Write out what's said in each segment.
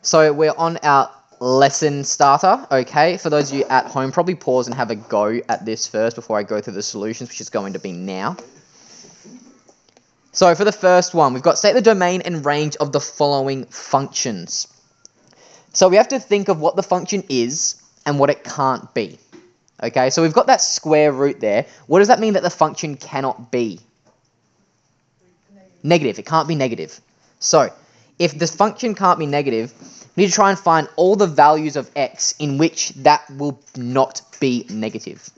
So we're on our lesson starter, okay? For those of you at home, probably pause and have a go at this first before I go through the solutions, which is going to be now. So for the first one, we've got state the domain and range of the following functions. So we have to think of what the function is and what it can't be. Okay, so we've got that square root there. What does that mean that the function cannot be? Negative. It can't be negative. So if the function can't be negative, we need to try and find all the values of x in which that will not be negative.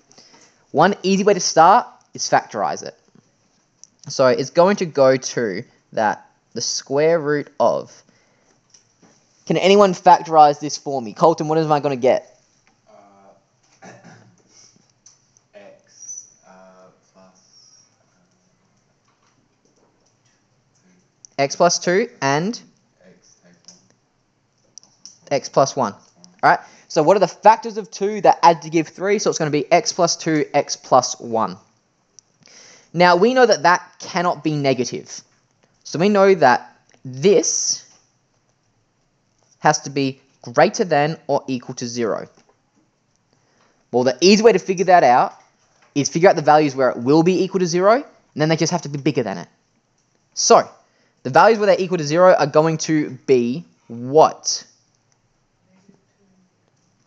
One easy way to start is factorize it. So it's going to go to the square root of. Can anyone factorize this for me? Colton, what am I going to get? X plus X plus 2 and x plus 1. All right. So what are the factors of 2 that add to give 3? So it's going to be x plus 2, x plus 1. Now, we know that that cannot be negative. So we know that this has to be greater than or equal to 0. Well, the easy way to figure that out is figure out the values where it will be equal to 0, and then they just have to be bigger than it. So, the values where they're equal to 0 are going to be what?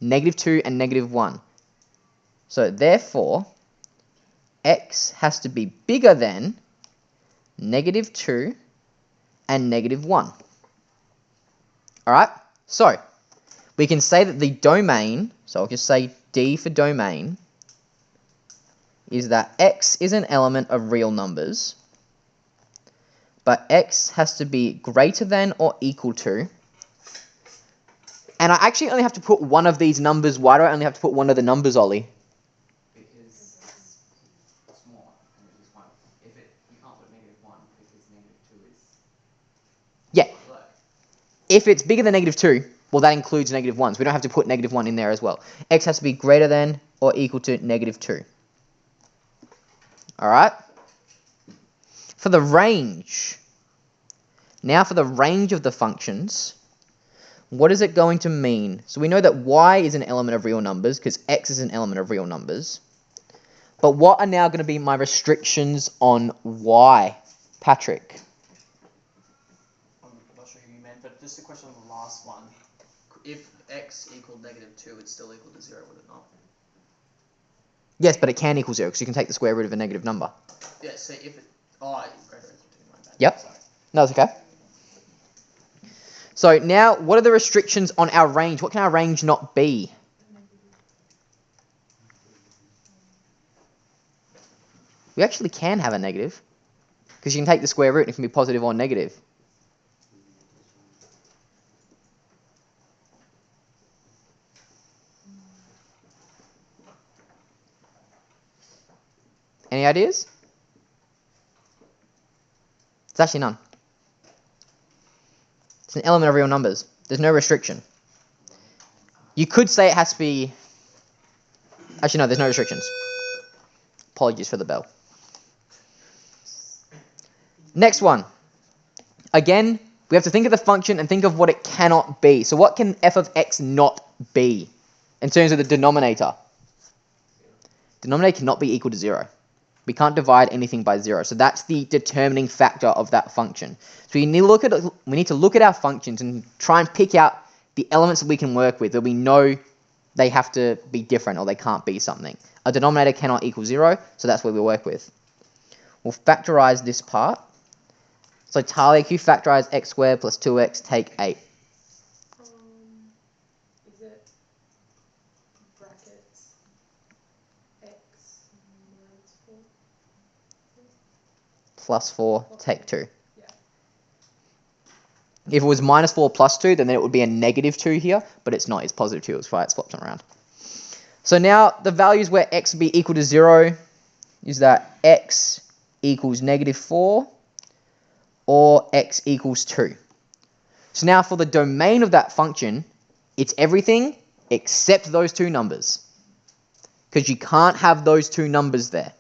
-2 and -1. So, therefore, x has to be bigger than -2 and -1. Alright, so we can say that the domain, so I'll just say D for domain, is that x is an element of real numbers, but x has to be greater than or equal to, and I actually only have to put one of these numbers. Why do I only have to put one of the numbers, Ollie? Because it's small and it is 1. You can't put -1 because -2 is... Yeah. If it's bigger than -2, well, that includes -1s. We don't have to put -1 in there as well. X has to be greater than or equal to -2. All right? For the range. Now for the range of the functions, what is it going to mean? So we know that y is an element of real numbers because x is an element of real numbers. But what are now going to be my restrictions on y? Patrick? I'm not sure who you meant, but just a question on the last one. If x equaled -2, it's still equal to 0, would it not? Yes, but it can equal 0 because you can take the square root of a negative number. Yeah, so if it... Oh, greater than 2, my bad. Yep. Sorry. No, it's okay. So now, what are the restrictions on our range? What can our range not be? We actually can have a negative because you can take the square root and it can be positive or negative. Any ideas? It's actually none. It's an element of real numbers. There's no restriction. You could say it has to be... Actually, no, there's no restrictions. Apologies for the bell. Next one. Again, we have to think of the function and think of what it cannot be. So what can f of x not be in terms of the denominator? Denominator cannot be equal to 0. We can't divide anything by 0. So that's the determining factor of that function. So we need to look at our functions and try and pick out the elements that we can work with that we know they have to be different or they can't be something. A denominator cannot equal 0, so that's what we work with. We'll factorize this part. So Talia, if you factorize x squared plus 2x, take 8. Is it brackets x minus 4? Plus 4, take 2. Yeah. If it was minus 4 plus 2, then it would be a -2 here, but it's not. It's positive 2. It's why it swaps them around. So now the values where x would be equal to 0 is that x equals -4 or x equals 2. So now for the domain of that function, it's everything except those two numbers, because you can't have those two numbers there.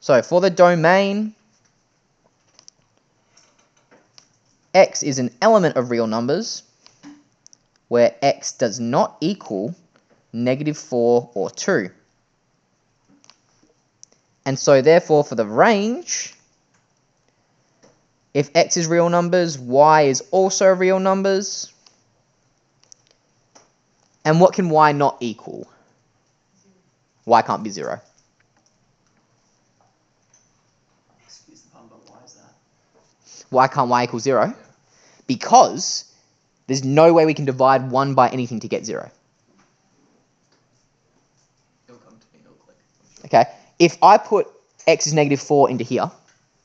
So for the domain, x is an element of real numbers, where x does not equal -4 or 2. And so therefore for the range, if x is real numbers, y is also real numbers. And what can y not equal? Y can't be 0. Excuse the pun, but why is that? Why can't y equal 0? Because there's no way we can divide 1 by anything to get 0. It'll come to me, it'll click. Okay? If I put x is -4 into here,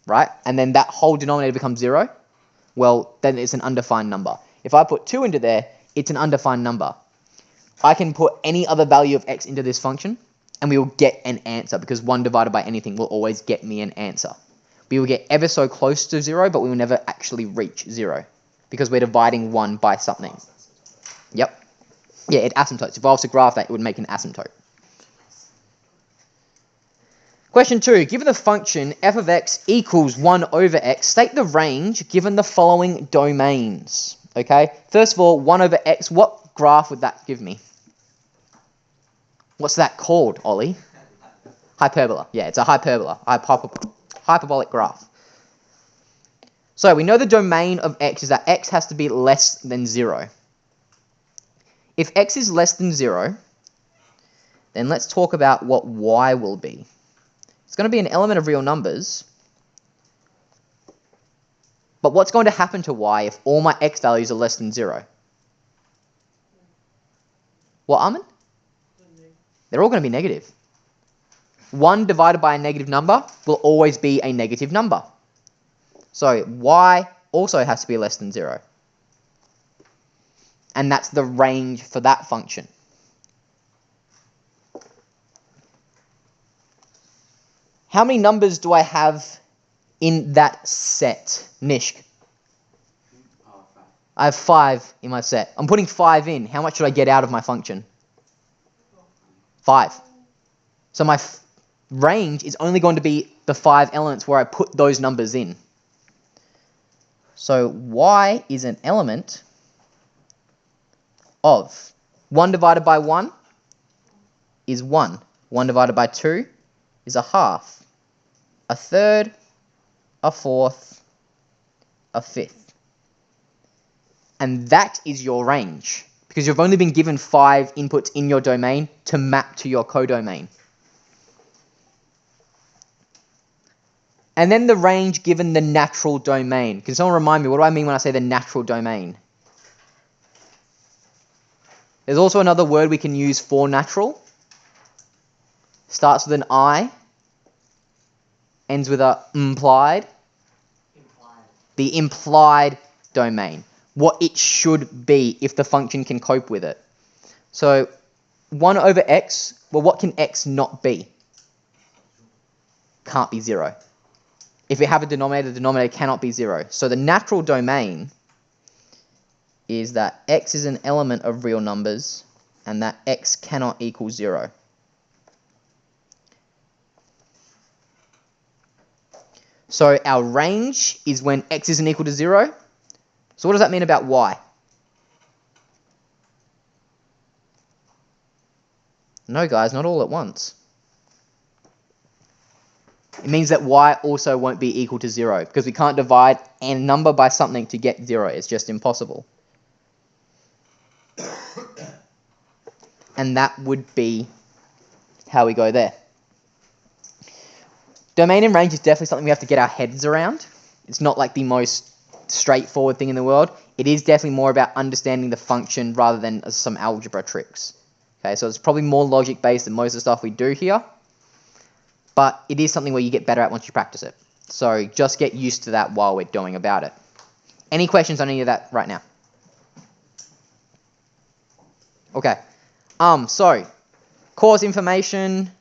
right, and then that whole denominator becomes 0, well, then it's an undefined number. If I put 2 into there, it's an undefined number. I can put any other value of x into this function, and we will get an answer, because 1 divided by anything will always get me an answer. We will get ever so close to 0, but we will never actually reach 0, because we're dividing 1 by something. Yep. Yeah, it asymptotes. If I was to graph that, it would make an asymptote. Question 2. Given the function f of x equals 1 over x, state the range given the following domains. Okay? First of all, 1 over x, what graph would that give me? What's that called, Ollie? Hyperbola. Yeah, it's a hyperbola. Hyperbolic graph. So we know the domain of x is that x has to be less than 0. If x is less than 0, then let's talk about what y will be. It's going to be an element of real numbers. But what's going to happen to y if all my x values are less than 0? What, Armin? They're all going to be negative. 1 divided by a negative number will always be a negative number. So y also has to be less than 0. And that's the range for that function. How many numbers do I have in that set, Nishk? Oh, 5. I have 5 in my set. I'm putting 5 in. How much should I get out of my function? 5. So my range is only going to be the 5 elements where I put those numbers in. So y is an element of 1 divided by 1 is 1. 1 divided by 2 is a half. A third, a fourth, a fifth. And that is your range, because you've only been given 5 inputs in your domain to map to your codomain. And then the range given the natural domain. Can someone remind me, what do I mean when I say the natural domain? There's also another word we can use for natural. Starts with an I, ends with a implied. The implied domain. What it should be if the function can cope with it. So 1 over x, well, what can x not be? Can't be 0. If we have a denominator, the denominator cannot be 0. So the natural domain is that x is an element of real numbers and that x cannot equal 0. So our range is when x isn't equal to 0. So what does that mean about y? No, guys, not all at once. It means that y also won't be equal to 0, because we can't divide a number by something to get 0. It's just impossible. And that would be how we go there. Domain and range is definitely something we have to get our heads around. It's not like the most straightforward thing in the world. It is definitely more about understanding the function rather than some algebra tricks. Okay, so it's probably more logic based than most of the stuff we do here. But it is something where you get better at once you practice it. So just get used to that while we're going about it. Any questions on any of that right now? Okay. So course information,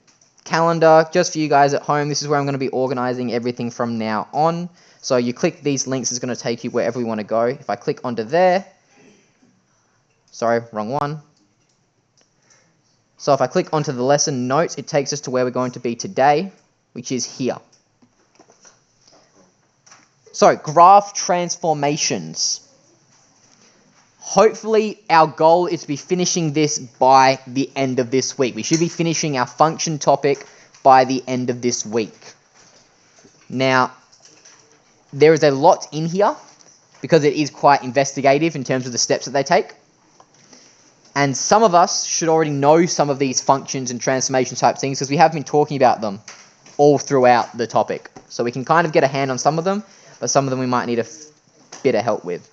calendar, just for you guys at home. This is where I'm going to be organizing everything from now on. So you click these links, it's going to take you wherever you want to go. If I click onto there, sorry, wrong one. So if I click onto the lesson notes, it takes us to where we're going to be today, which is here. So graph transformations. hopefully our goal is to be finishing this by the end of this week. We should be finishing our function topic by the end of this week. Now, there is a lot in here because it is quite investigative in terms of the steps that they take. And some of us should already know some of these functions and transformation type things because we have been talking about them all throughout the topic. So we can kind of get a hand on some of them, but some of them we might need a bit of help with.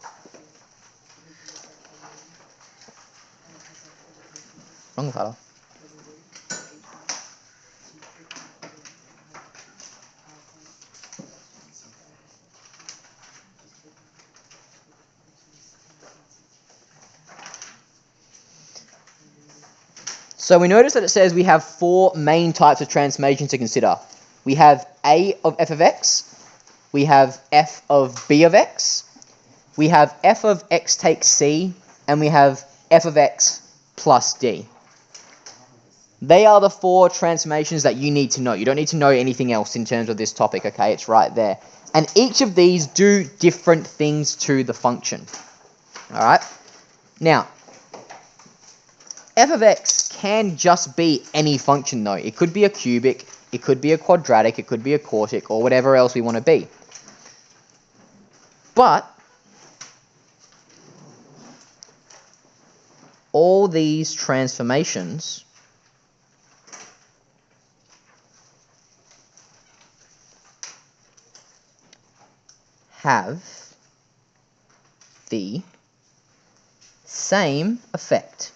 Wrong fella. So we notice that it says we have four main types of transformations to consider. We have a of f of x, we have f of b of x, we have f of x takes c, and we have f of x plus d. They are the four transformations that you need to know. You don't need to know anything else in terms of this topic, okay? It's right there. And each of these do different things to the function. All right? Now, f of x can just be any function though. It could be a cubic, it could be a quadratic, it could be a quartic, or whatever else we want to be. But all these transformations have the same effect.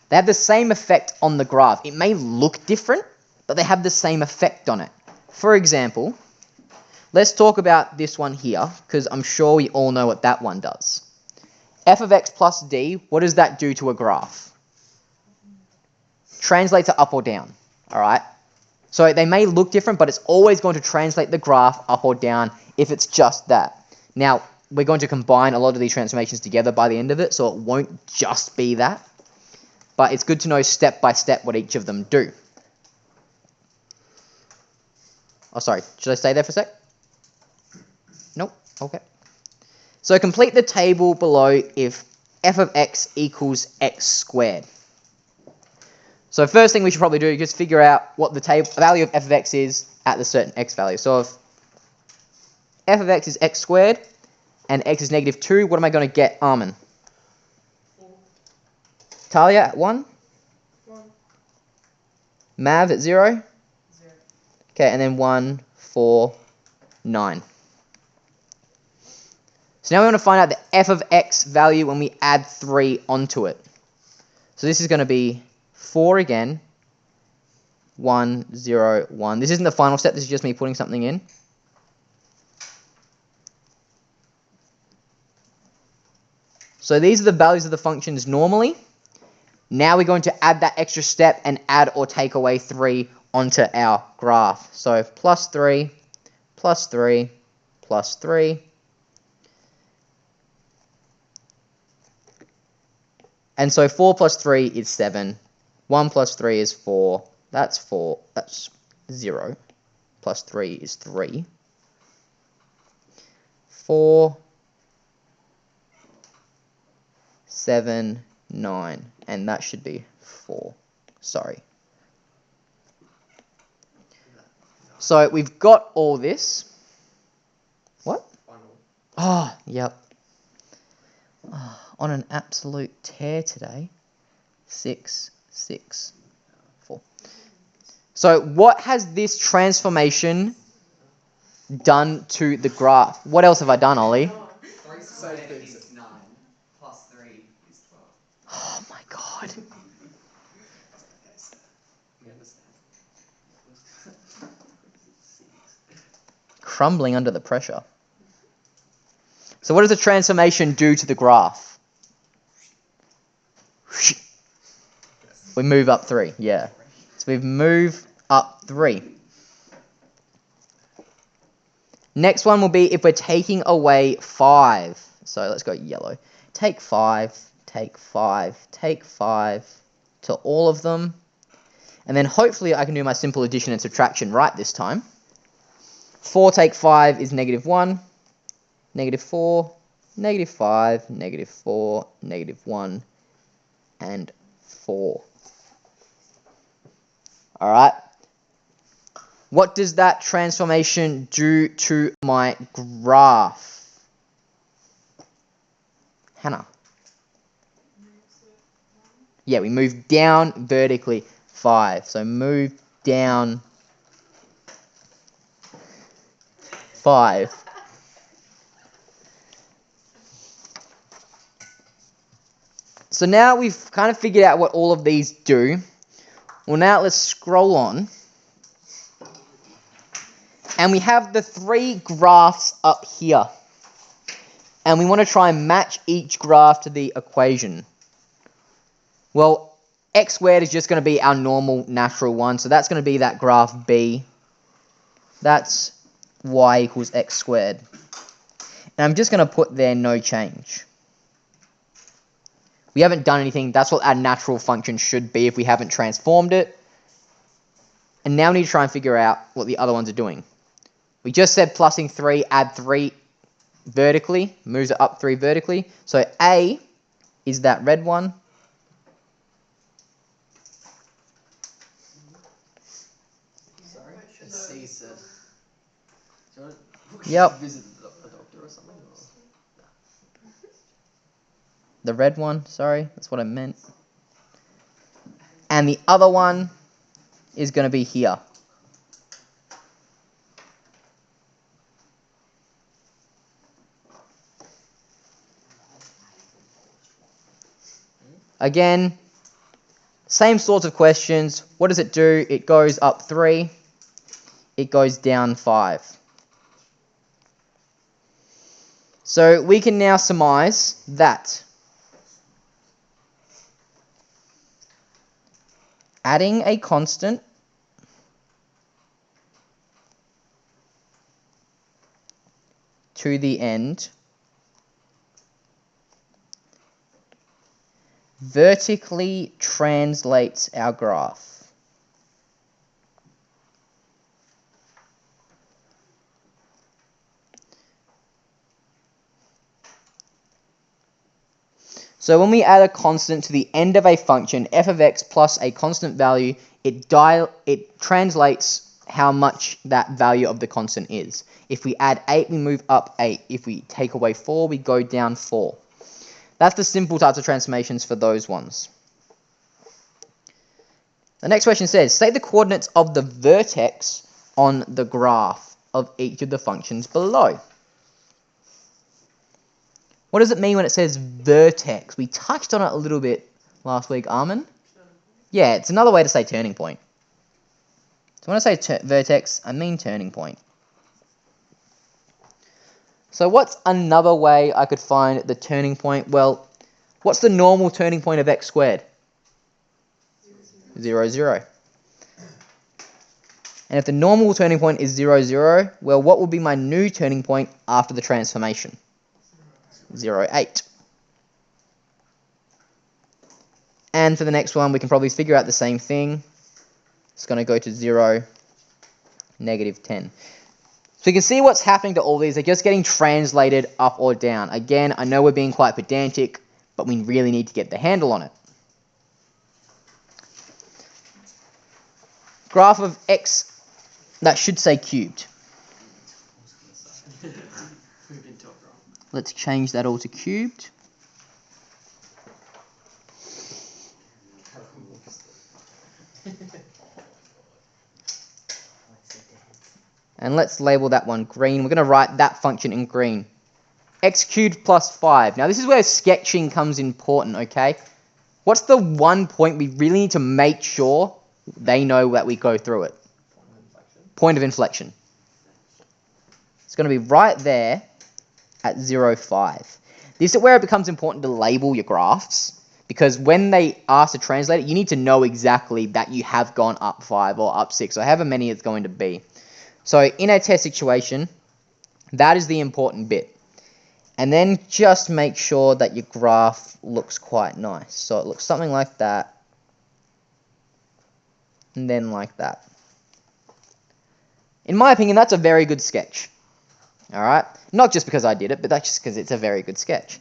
They have the same effect on the graph. It may look different, but they have the same effect on it. For example, let's talk about this one here, because I'm sure we all know what that one does. F of x plus d, what does that do to a graph? Translates it up or down, all right? So they may look different, but it's always going to translate the graph up or down if it's just that. Now, we're going to combine a lot of these transformations together by the end of it, so it won't just be that. But it's good to know step by step what each of them do. Oh, sorry. Should I stay there for a sec? Nope. Okay. So complete the table below if f of x equals x squared. So first thing we should probably do is just figure out what the value of f of x is at the certain x value. So if f of x is x squared and x is negative 2, what am I going to get, Armin? Talia at 1? 1. Mav at 0? 0. Okay, and then 1, 4, 9. So now we want to find out the f of x value when we add 3 onto it. So this is going to be 4 again. 1, 0, 1. This isn't the final step, this is just me putting something in. So these are the values of the functions normally. Now we're going to add that extra step and add or take away 3 onto our graph. So plus 3, plus 3, plus 3. And so 4 plus 3 is 7. 1 plus 3 is 4. That's 4. That's 0. Plus 3 is 3. 4, 7, 9. And that should be 4. Sorry. So we've got all this. What? Oh, yep. Oh, on an absolute tear today. 6, 6, 4. So what has this transformation done to the graph? What else have I done, Ollie? 3 squared is 9, plus 3 is 12. Oh my god. You understand? Crumbling under the pressure. So what does a transformation do to the graph? We move up 3, yeah. So we move up 3. Next one will be if we're taking away 5. So let's go yellow. Take 5, take 5, take 5 to all of them. And then hopefully I can do my simple addition and subtraction right this time. 4 take 5 is negative 1. Negative 4, -5, -4, -1, and 4. Alright. What does that transformation do to my graph? Hannah. Yeah, we move down vertically 5. So move down 5. So now we've kind of figured out what all of these do. Well, now let's scroll on. And we have the 3 graphs up here. And we want to try and match each graph to the equation. Well, x squared is just going to be our normal natural one. So that's going to be that graph B. That's y equals x squared. And I'm just going to put there no change. We haven't done anything. That's what our natural function should be if we haven't transformed it. And now we need to try and figure out what the other ones are doing. We just said plusing 3, add 3 vertically, moves it up 3 vertically. So A is that red one. Sorry? And C said. Do you want to Yep. visit a doctor or something? Or? The red one, sorry, that's what I meant. And the other one is going to be here. Again, same sorts of questions. What does it do? It goes up 3. It goes down 5. So we can now surmise that adding a constant to the end vertically translates our graph. So when we add a constant to the end of a function, f of x plus a constant value, it translates how much that value of the constant is. If we add 8, we move up 8. If we take away 4, we go down 4. That's the simple types of transformations for those ones. The next question says, state the coordinates of the vertex on the graph of each of the functions below. What does it mean when it says vertex? We touched on it a little bit last week, Armin. Yeah, it's another way to say turning point. So when I say vertex, I mean turning point. So what's another way I could find the turning point? Well, what's the normal turning point of x squared? 0, 0. And if the normal turning point is 0, 0, well, what will be my new turning point after the transformation? 0, 8. And for the next one, we can probably figure out the same thing. It's going to go to 0, -10. So you can see what's happening to all these. They're just getting translated up or down. Again, I know we're being quite pedantic, but we really need to get the handle on it. Graph of x, that should say cubed. Let's change that all to cubed. And let's label that one green. We're going to write that function in green. X cubed plus 5. Now this is where sketching comes important, okay? What's the one point we really need to make sure they know that we go through it? Point of inflection. It's going to be right there at 0, 5. This is where it becomes important to label your graphs, because when they ask to translate it, you need to know exactly that you have gone up 5 or up 6, or however many it's going to be. So in a test situation, that is the important bit. And then just make sure that your graph looks quite nice. So it looks something like that, and then like that. In my opinion, that's a very good sketch. All right, not just because I did it, but that's just because it's a very good sketch.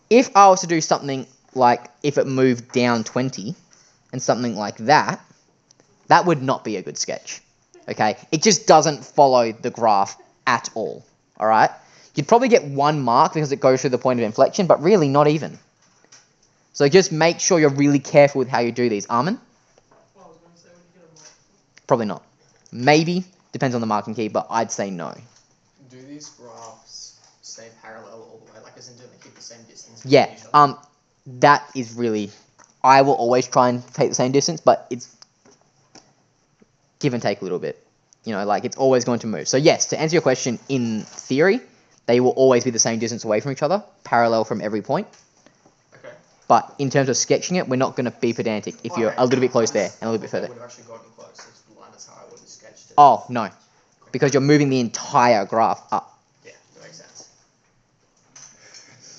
If I was to do something like if it moved down 20 and something like that, that would not be a good sketch. Okay, it just doesn't follow the graph at all. All right, you'd probably get 1 mark because it goes through the point of inflection, but really not even. So just make sure you're really careful with how you do these. Armin? Well, I was going to say, would you get a mark? Probably not. Maybe, depends on the marking key, but I'd say no. Do these graphs stay parallel all the way? Like, as in, do they keep the same distance? between Yeah, each other? that is really, I will always try and take the same distance, but it's give and take a little bit. You know, like it's always going to move. So yes, to answer your question, in theory, they will always be the same distance away from each other, parallel from every point. Okay. But in terms of sketching it, we're not going to be pedantic if you're a little bit close there and a little bit further. I would have actually gotten close. It's the line is how I would have sketched it. Oh, no. Because you're moving the entire graph up. Yeah, that makes sense.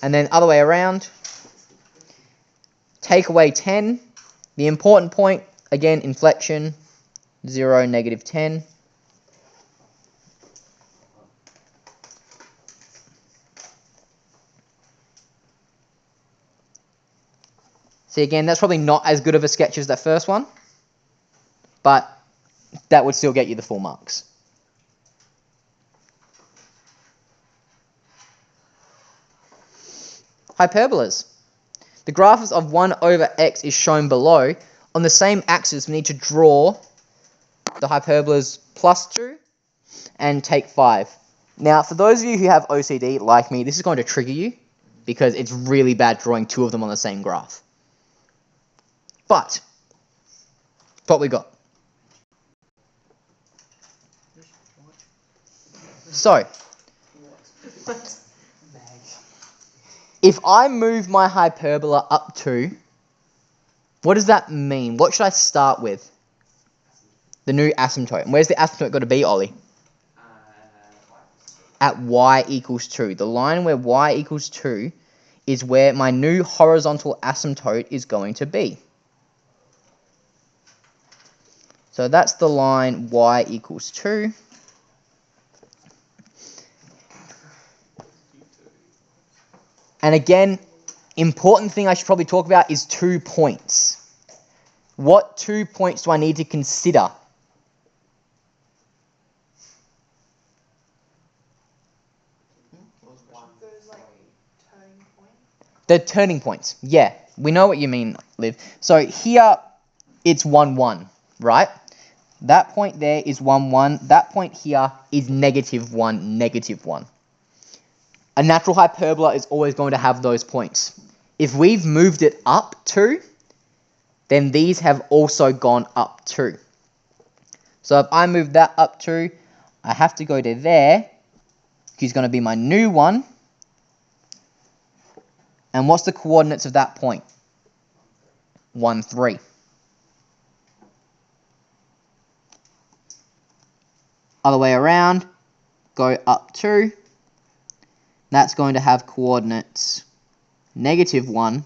And then other way around, take away 10. The important point, again, inflection, 0, -10. See, again, that's probably not as good of a sketch as that first one, but that would still get you the full marks. Hyperbolas. The graph of 1 over x is shown below. On the same axis, we need to draw the hyperbolas +2 and take 5. Now, for those of you who have OCD, like me, this is going to trigger you because it's really bad drawing 2 of them on the same graph. But, what we got. So, if I move my hyperbola up 2, what does that mean? What should I start with? The new asymptote. And where's the asymptote got to be, Ollie? At y equals 2. The line where y equals 2 is where my new horizontal asymptote is going to be. So that's the line y equals 2. And again, important thing I should probably talk about is 2 points. What 2 points do I need to consider? Those like turning point. The turning points. Yeah, we know what you mean, Liv. So here, it's 1, 1, right? That point there is 1, 1. That point here is -1, -1. A natural hyperbola is always going to have those points. If we've moved it up 2, then these have also gone up 2. So if I move that up 2, I have to go to there, which is going to be my new one. And what's the coordinates of that point? 1, 3. Other way around, go up 2. That's going to have coordinates -1,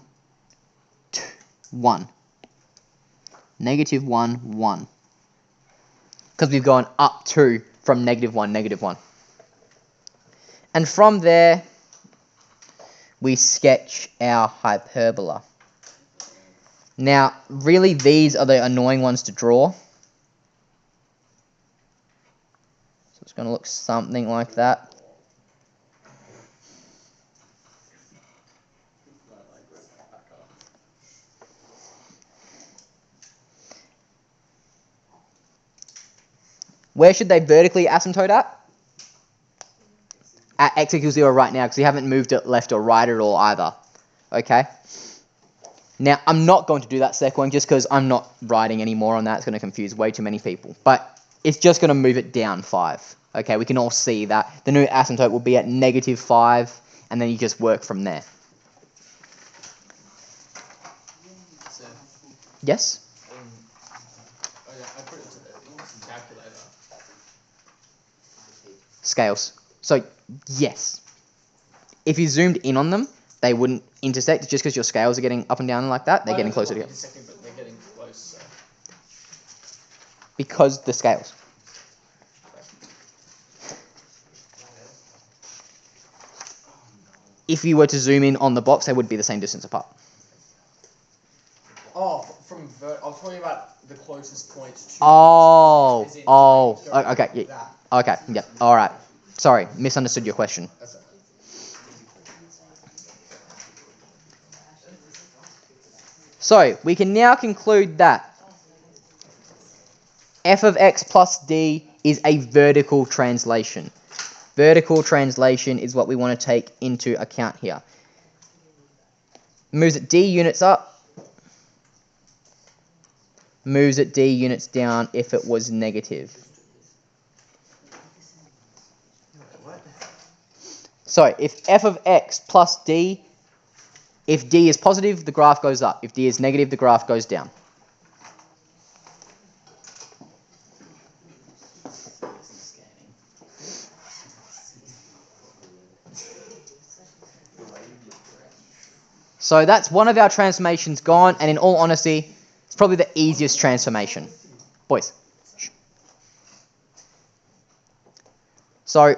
2, 1. -1, 1. Because we've gone up 2 from -1, -1. And from there, we sketch our hyperbola. Now, really, these are the annoying ones to draw. So it's going to look something like that. Where should they vertically asymptote at? At x equals 0 right now, because we haven't moved it left or right at all either. Okay? Now, I'm not going to do that second one just because I'm not writing any more on that. It's going to confuse way too many people. But it's just going to move it down 5. Okay, we can all see that. The new asymptote will be at -5, and then you just work from there. So, Yes? oh yeah, I put it to the calculator. Scales. So, yes. If you zoomed in on them, they wouldn't intersect. Just because your scales are getting up and down like that, they're getting closer together. But they're getting close. So. Because the scales. if you were to zoom in on the box, they would be the same distance apart. Oh, I was talking about the closest point to. Oh, as in, oh, going okay, like yeah, that. okay, yeah, all right. Sorry, misunderstood your question. That's it. So we can now conclude that f of x plus d is a vertical translation. Vertical translation is what we want to take into account here. Moves at d units up, moves at d units down if it was negative. So if f of x plus d, if d is positive, the graph goes up. If d is negative, the graph goes down. So that's one of our transformations gone, and in all honesty, it's probably the easiest transformation. Boys. So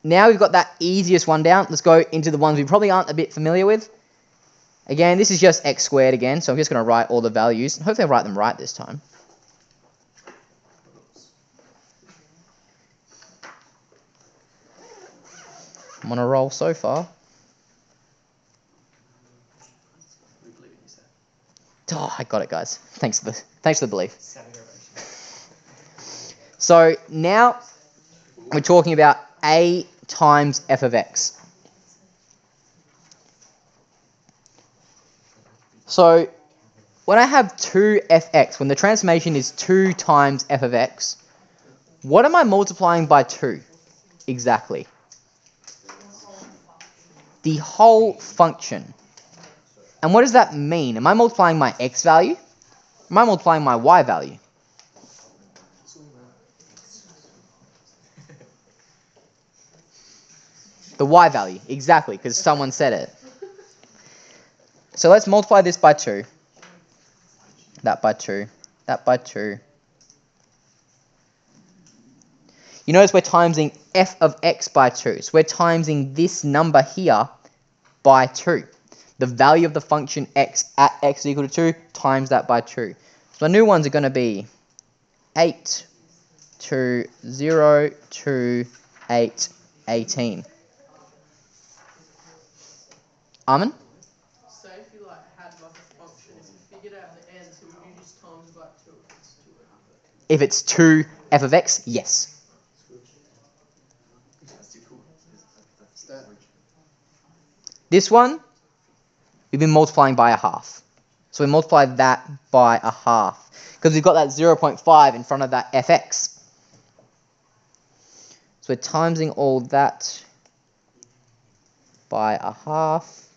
now we've got that easiest one down. Let's go into the ones we probably aren't a bit familiar with. Again, this is just x squared again, so I'm just going to write all the values. Hopefully I'll write them right this time. I'm on a roll so far. Oh, I got it, guys. Thanks for the belief. So now we're talking about a times f of x. So when I have 2fx, when the transformation is 2 times f of x, what am I multiplying by 2 exactly? The whole function. And what does that mean? Am I multiplying my x value? Am I multiplying my y value? The y value, exactly, because someone said it. So let's multiply this by 2. That by 2. That by 2. You notice we're timesing f of x by 2. So we're timesing this number here by 2. The value of the function x at x equal to 2 times that by 2. So the new ones are going to be 8, 2, 0, 2, 8, 18. Armin? Say if you had a function, if you figured out the answer, would you just times by 2 if it's 2 and a half? If it's 2 f of x, yes. This one, we've been multiplying by a half. So we multiply that by a half. Because we've got that 0.5 in front of that fx. So we're timesing all that by a half.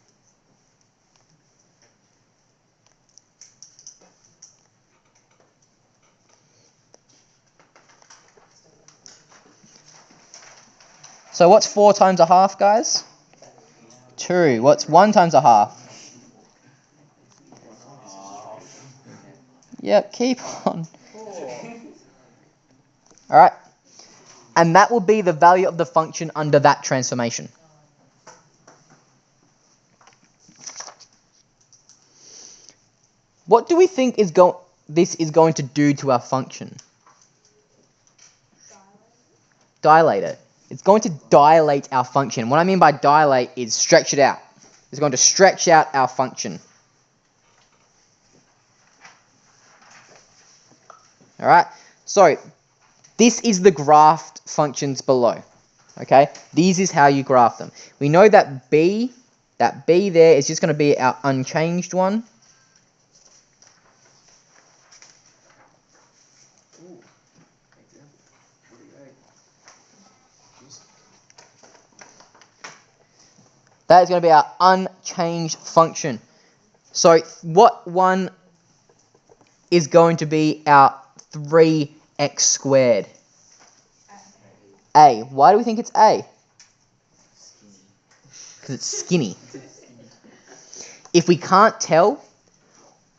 So what's 4 times a half, guys? 2. What's 1 times a half? Yep, keep on. Alright. And that will be the value of the function under that transformation. What do we think this is going to do to our function? Dilate it. It's going to dilate our function. What I mean by dilate is stretch it out. It's going to stretch out our function. Alright, so this is the graphed functions below. Okay, these is how you graph them. We know that b there is just going to be our unchanged one. That is going to be our unchanged function. So what one is going to be our 3x squared? A. Why do we think it's A? Because it's skinny. If we can't tell,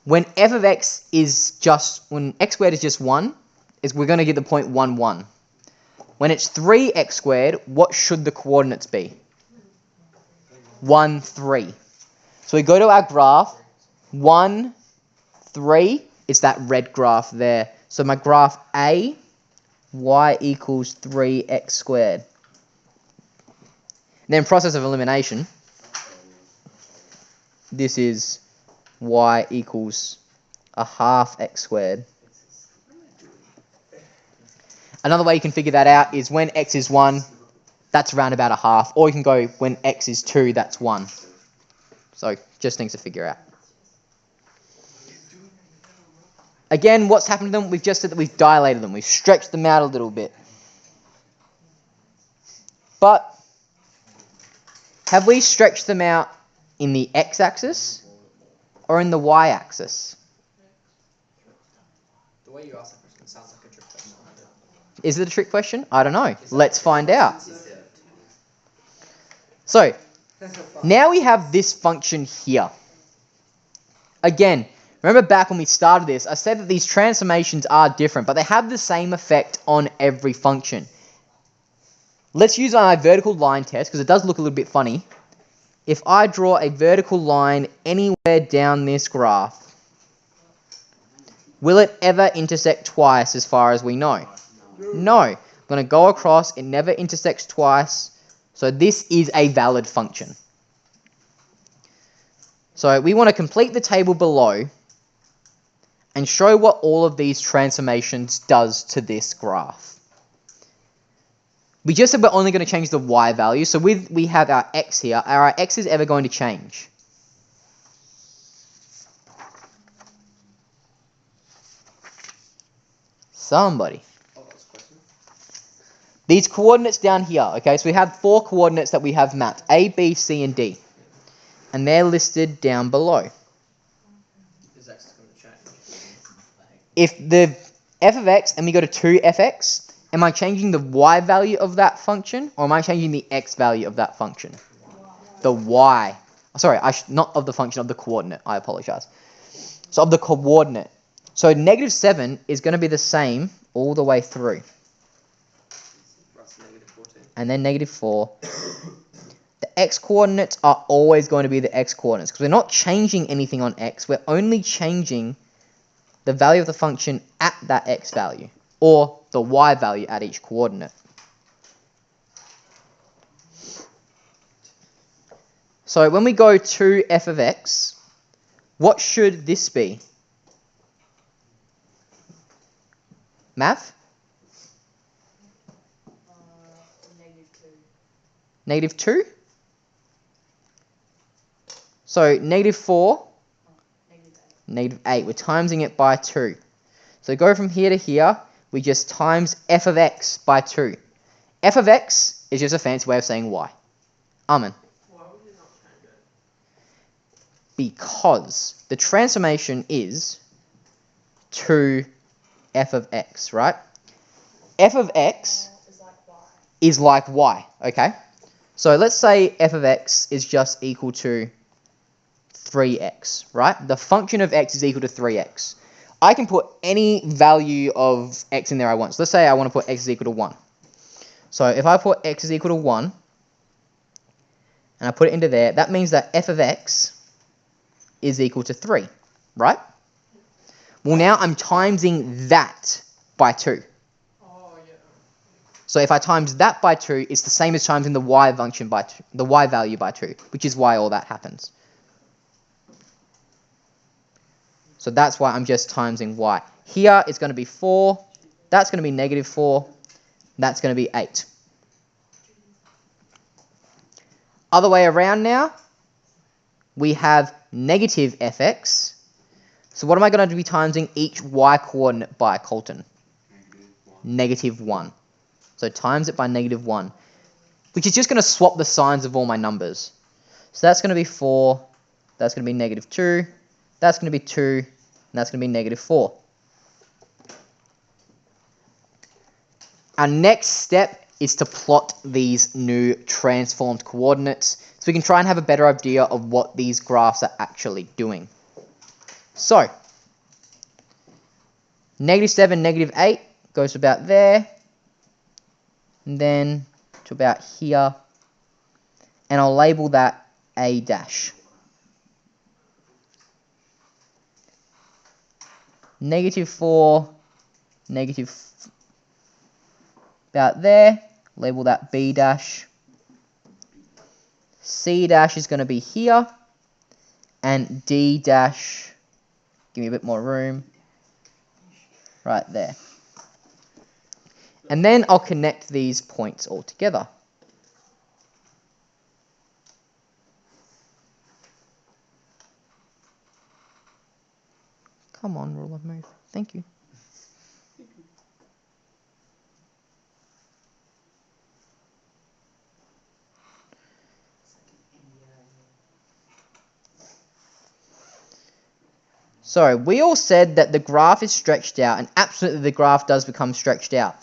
when f of x is when x squared is just 1, we're going to get the point 1, 1. When it's 3x squared, what should the coordinates be? 1, 3. So we go to our graph. 1, 3 is that red graph there. So my graph A, y equals 3x squared. Then process of elimination. This is y equals a half x squared. Another way you can figure that out is when x is 1, that's around about a half. Or you can go when x is 2, that's 1. So just things to figure out. Again, what's happened to them? We've just said that we've dilated them. We've stretched them out a little bit. But have we stretched them out in the x-axis or in the y-axis? The way you ask the question sounds like a trick question. Is it a trick question? I don't know. Let's find out. So, now we have this function here. Again, remember back when we started this, I said that these transformations are different, but they have the same effect on every function. Let's use our vertical line test, because it does look a little bit funny. If I draw a vertical line anywhere down this graph, will it ever intersect twice as far as we know? No. I'm going to go across, it never intersects twice, so this is a valid function. So we want to complete the table below and show what all of these transformations does to this graph. We just said we're only going to change the y value, so we have our x here. Are our x's ever going to change? Somebody. These coordinates down here, okay, so we have 4 coordinates that we have mapped, A, B, C, and D. And they're listed down below. Is x going to change? If the f of x, and we go to 2fx, am I changing the y value of that function, or am I changing the x value of that function? The y. Sorry, not of the function, of the coordinate. I apologize. So of the coordinate. So negative 7 is going to be the same all the way through. That's negative 14. And then negative 4. The x coordinates are always going to be the x coordinates, because we're not changing anything on x. We're only changing the value of the function at that x value, or the y value at each coordinate. So when we go to f of x, what should this be? Math? Negative 2? So negative 4, negative 8. We're timesing it by 2. So go from here to here, we just times f of x by 2. F of x is just a fancy way of saying y. Amen. Why would you not change it? Because the transformation is 2 f of x, right? F of x is like y, okay? So let's say f of x is just equal to 3x, right? The function of x is equal to 3x. I can put any value of x in there I want. So let's say I want to put x is equal to 1. So if I put x is equal to 1, and I put it into there, that means that f of x is equal to 3, right? Well, now I'm timesing that by 2. Oh, yeah. So if I times that by 2, it's the same as timesing the y function by 2, the y value by 2, which is why all that happens. So that's why I'm just timesing y. Here it's going to be 4, that's going to be negative 4, that's going to be 8. Other way around now, we have negative fx. So what am I going to be timesing each y coordinate by, Colton? Negative 1. So times it by negative 1, which is just going to swap the signs of all my numbers. So that's going to be 4, that's going to be negative 2, that's going to be 2, and that's going to be negative 4. Our next step is to plot these new transformed coordinates so we can try and have a better idea of what these graphs are actually doing. So, negative 7, negative 8 goes to about there, and then to about here, and I'll label that A dash. -4, about there, label that B dash. C dash is going to be here, and D dash, give me a bit more room, right there. And then I'll connect these points all together. Come on, ruler, move. Thank you. So we all said that the graph is stretched out, and absolutely the graph does become stretched out.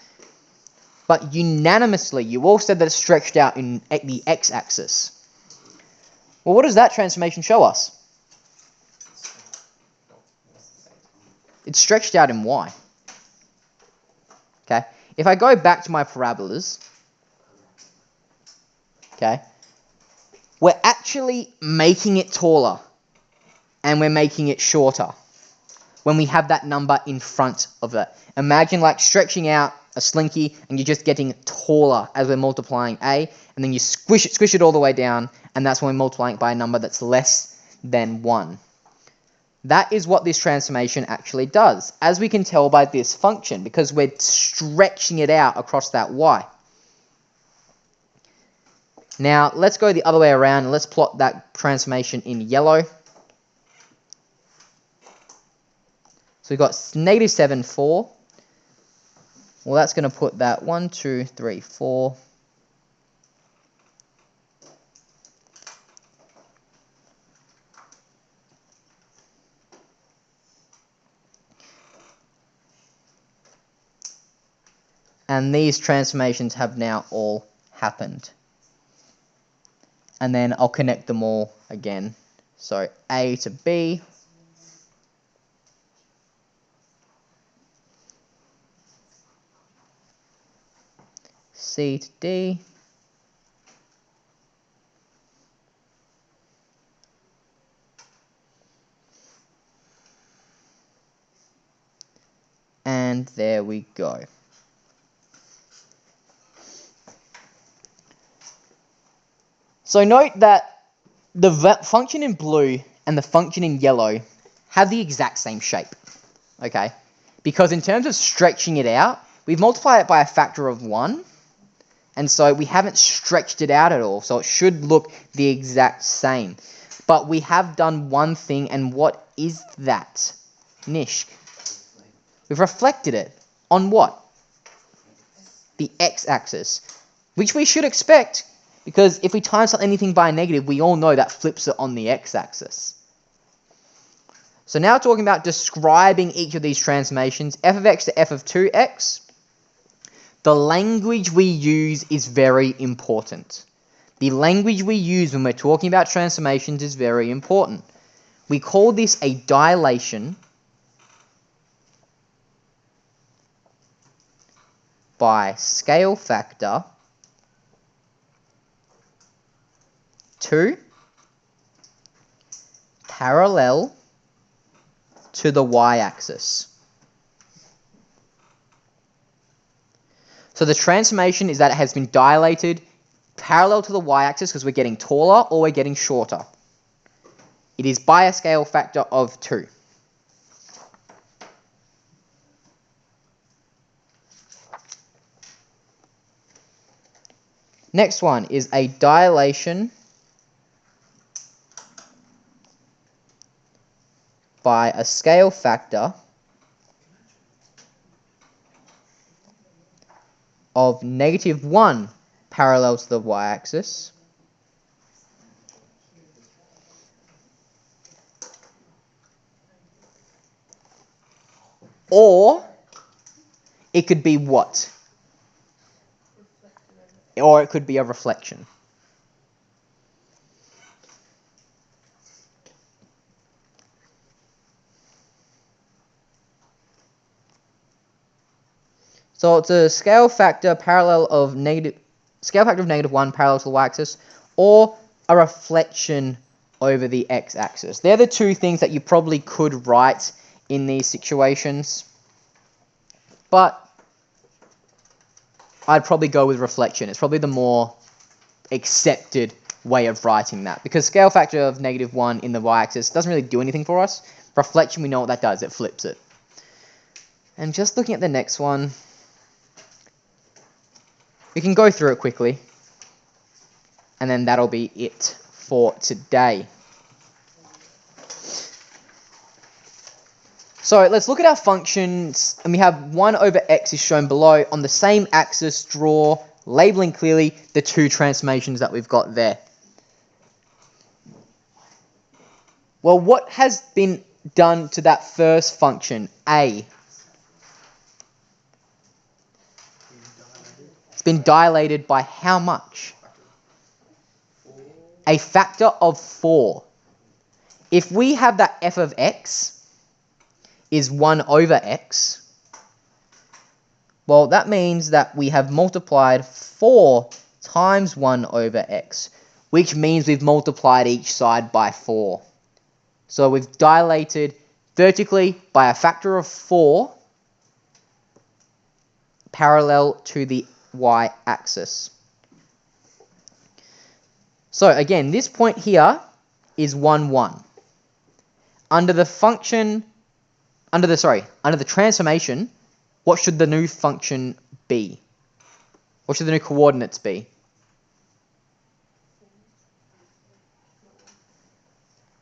But unanimously, you all said that it's stretched out in the x-axis. Well, what does that transformation show us? It's stretched out in y. Okay, if I go back to my parabolas, okay, we're actually making it taller and we're making it shorter when we have that number in front of it. Imagine like stretching out a slinky and you're just getting taller as we're multiplying a, and then you squish it all the way down, and that's when we're multiplying it by a number that's less than 1. That is what this transformation actually does, as we can tell by this function, because we're stretching it out across that y. Now, let's go the other way around and let's plot that transformation in yellow. So we've got -7, 4. Well, that's going to put that 1, 2, 3, 4. And these transformations have now all happened. And then I'll connect them all again. So A to B. C to D. And there we go. So note that the function in blue and the function in yellow have the exact same shape, okay? Because in terms of stretching it out, we've multiplied it by a factor of 1, and so we haven't stretched it out at all, so it should look the exact same. But we have done one thing, and what is that? Nishk. We've reflected it on what? The x-axis, which we should expect, because if we times anything by a negative, we all know that flips it on the x-axis. So now talking about describing each of these transformations, f of x to f of 2x, the language we use is very important. The language we use when we're talking about transformations is very important. We call this a dilation by scale factor 2 parallel to the y-axis. So the transformation is that it has been dilated parallel to the y-axis because we're getting taller or we're getting shorter. It is by a scale factor of 2. Next one is a dilation by a scale factor of -1 parallel to the y-axis, or it could be what? Or it could be a reflection. So it's a scale factor of -1 parallel to the y-axis, or a reflection over the x-axis. They're the two things that you probably could write in these situations, but I'd probably go with reflection. It's probably the more accepted way of writing that, because scale factor of -1 in the y-axis doesn't really do anything for us. Reflection, we know what that does. It flips it. And just looking at the next one, we can go through it quickly, and then that'll be it for today. So let's look at our functions, and we have 1 over x is shown below. On the same axis, draw, labeling clearly, the two transformations that we've got there. Well, what has been done to that first function, a? It's been dilated by how much? A factor of 4. If we have that f of x is 1 over x, well, that means that we have multiplied 4 times 1 over x, which means we've multiplied each side by 4. So we've dilated vertically by a factor of 4 parallel to the y-axis. So again, this point here is 1, 1. Under the transformation, what should the new function be? What should the new coordinates be?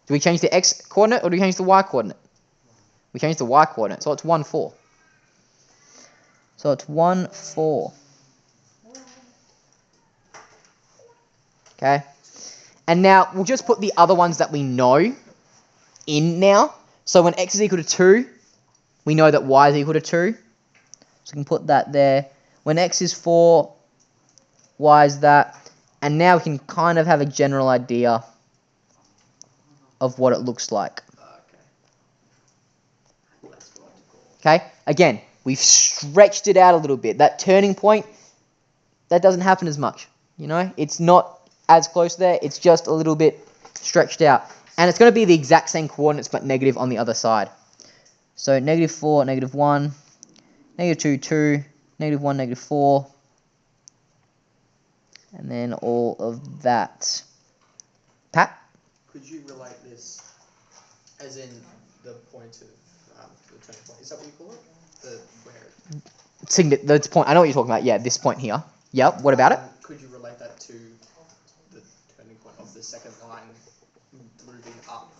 Do we change the x coordinate or do we change the y coordinate? We change the y coordinate, so it's 1, 4. So it's 1, 4. Okay. And now we'll just put the other ones that we know in now. So when x is equal to 2, we know that y is equal to 2. So we can put that there. When x is 4, y is that. And now we can kind of have a general idea of what it looks like. Okay, again, we've stretched it out a little bit. That turning point, that doesn't happen as much. You know, it's not as close there. It's just a little bit stretched out. And it's going to be the exact same coordinates, but negative on the other side. So -4, -1, -2, 2, -1, -4. And then all of that. Pat? Could you relate this as in the point of the turning point? Is that what you call it? The point. I know what you're talking about. Yeah, this point here. Yep. What about it? Could you relate that to the turning point of the second line moving up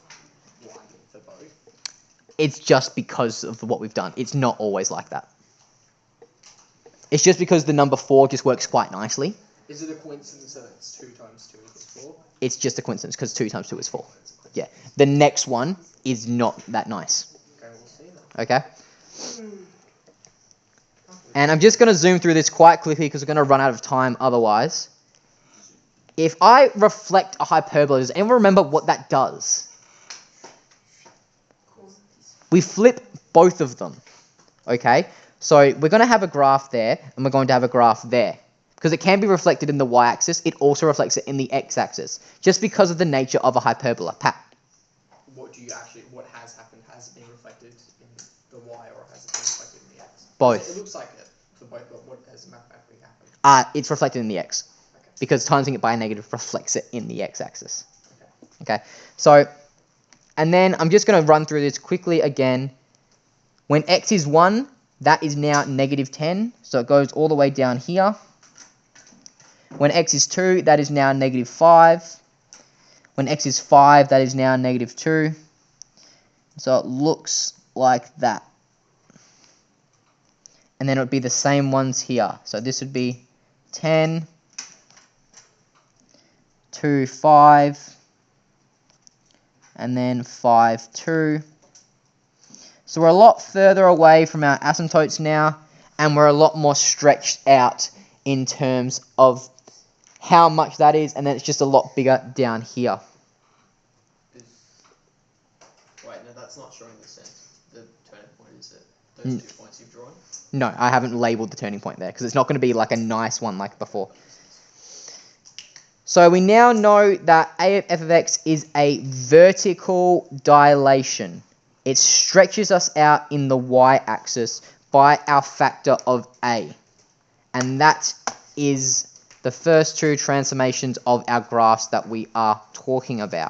one for both? It's just because of what we've done. It's not always like that. It's just because the number 4 just works quite nicely. Is it a coincidence that it's 2 times 2 equals 4? It's just a coincidence because 2 times 2 is 4. Yeah. The next one is not that nice. Okay, we'll see that. Okay? And I'm just going to zoom through this quite quickly because we're going to run out of time otherwise. If I reflect a hyperbola, does anyone remember what that does? We flip both of them. Okay? So we're going to have a graph there and we're going to have a graph there. Because it can be reflected in the y-axis, it also reflects it in the x-axis. Just because of the nature of a hyperbola. Pat? What has happened? Has it been reflected in the y or has it been reflected in the x? Both. It looks like it for both, but what has mathematically happened? It's reflected in the x. Okay. Because timesing it by a negative reflects it in the x-axis. Okay. So, and then I'm just going to run through this quickly again. When x is 1, that is now -10. So it goes all the way down here. When x is 2, that is now -5. When x is 5, that is now -2. So it looks like that. And then it would be the same ones here. So this would be 10, 2, 5, and then 5, 2. So we're a lot further away from our asymptotes now, and we're a lot more stretched out in terms of how much that is, and then it's just a lot bigger down here. Wait, no, that's not showing the turning point, is it? Those 2 points you've drawn? No, I haven't labeled the turning point there, because it's not going to be like a nice one like before. So we now know that a of f of x is a vertical dilation. It stretches us out in the y-axis by our factor of a. And that is the first two transformations of our graphs that we are talking about.